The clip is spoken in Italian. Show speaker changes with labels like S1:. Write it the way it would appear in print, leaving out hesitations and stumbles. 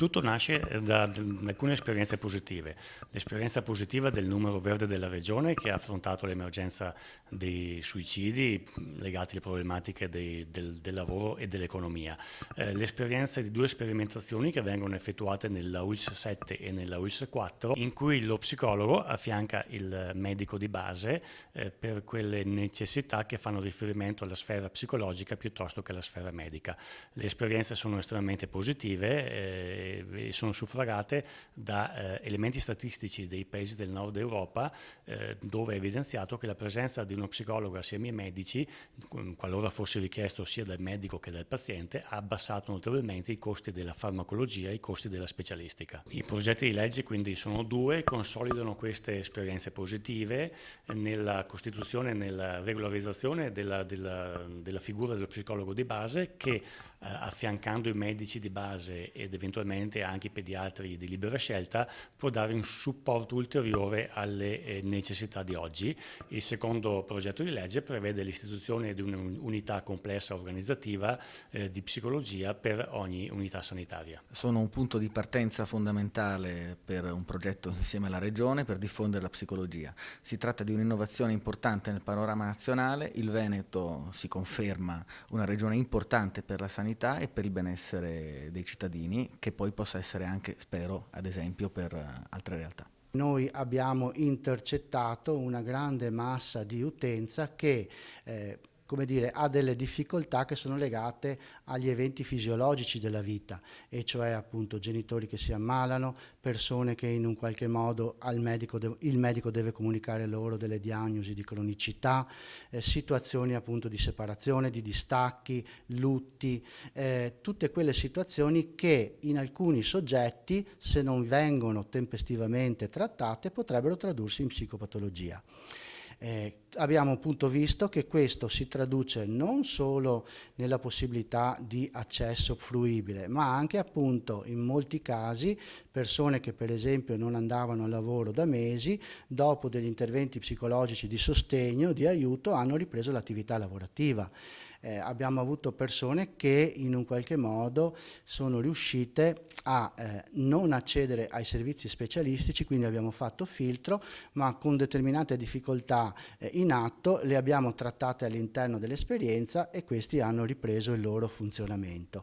S1: tutto nasce da alcune esperienze positive. L'esperienza positiva del numero verde della regione che ha affrontato l'emergenza dei suicidi legati alle problematiche del lavoro e dell'economia. L'esperienza di due sperimentazioni che vengono effettuate nella ULSS 7 e nella ULSS 4, in cui lo psicologo affianca il medico di base per quelle necessità che fanno riferimento alla sfera psicologica piuttosto che alla sfera medica. Le esperienze sono estremamente positive e sono suffragate da elementi statistici dei paesi del nord Europa, dove è evidenziato che la presenza di uno psicologo assieme ai medici, qualora fosse richiesto sia dal medico che dal paziente, ha abbassato notevolmente i costi della farmacologia e i costi della specialistica. I progetti di legge quindi sono due, consolidano queste esperienze positive nella costituzione e nella regolarizzazione della figura dello psicologo di base che affiancando i medici di base ed eventualmente anche i pediatri di libera scelta può dare un supporto ulteriore alle necessità di oggi. Il secondo progetto di legge prevede l'istituzione di un'unità complessa organizzativa di psicologia per ogni unità sanitaria.
S2: Sono un punto di partenza fondamentale per un progetto insieme alla Regione per diffondere la psicologia. Si tratta di un'innovazione importante nel panorama nazionale. Il Veneto si conferma una regione importante per la sanità e per il benessere dei cittadini, che poi possa essere anche, spero, ad esempio per altre realtà.
S3: Noi abbiamo intercettato una grande massa di utenza che come dire, ha delle difficoltà che sono legate agli eventi fisiologici della vita, e cioè appunto genitori che si ammalano, persone che in un qualche modo il medico deve comunicare loro delle diagnosi di cronicità, situazioni appunto di separazione, di distacchi, lutti, tutte quelle situazioni che in alcuni soggetti, se non vengono tempestivamente trattate, potrebbero tradursi in psicopatologia. Abbiamo appunto visto che questo si traduce non solo nella possibilità di accesso fruibile, ma anche appunto in molti casi persone che per esempio non andavano al lavoro da mesi, dopo degli interventi psicologici di sostegno, di aiuto, hanno ripreso l'attività lavorativa. Abbiamo avuto persone che in un qualche modo sono riuscite a non accedere ai servizi specialistici, quindi abbiamo fatto filtro, ma con determinate difficoltà in atto le abbiamo trattate all'interno dell'esperienza e questi hanno ripreso il loro funzionamento.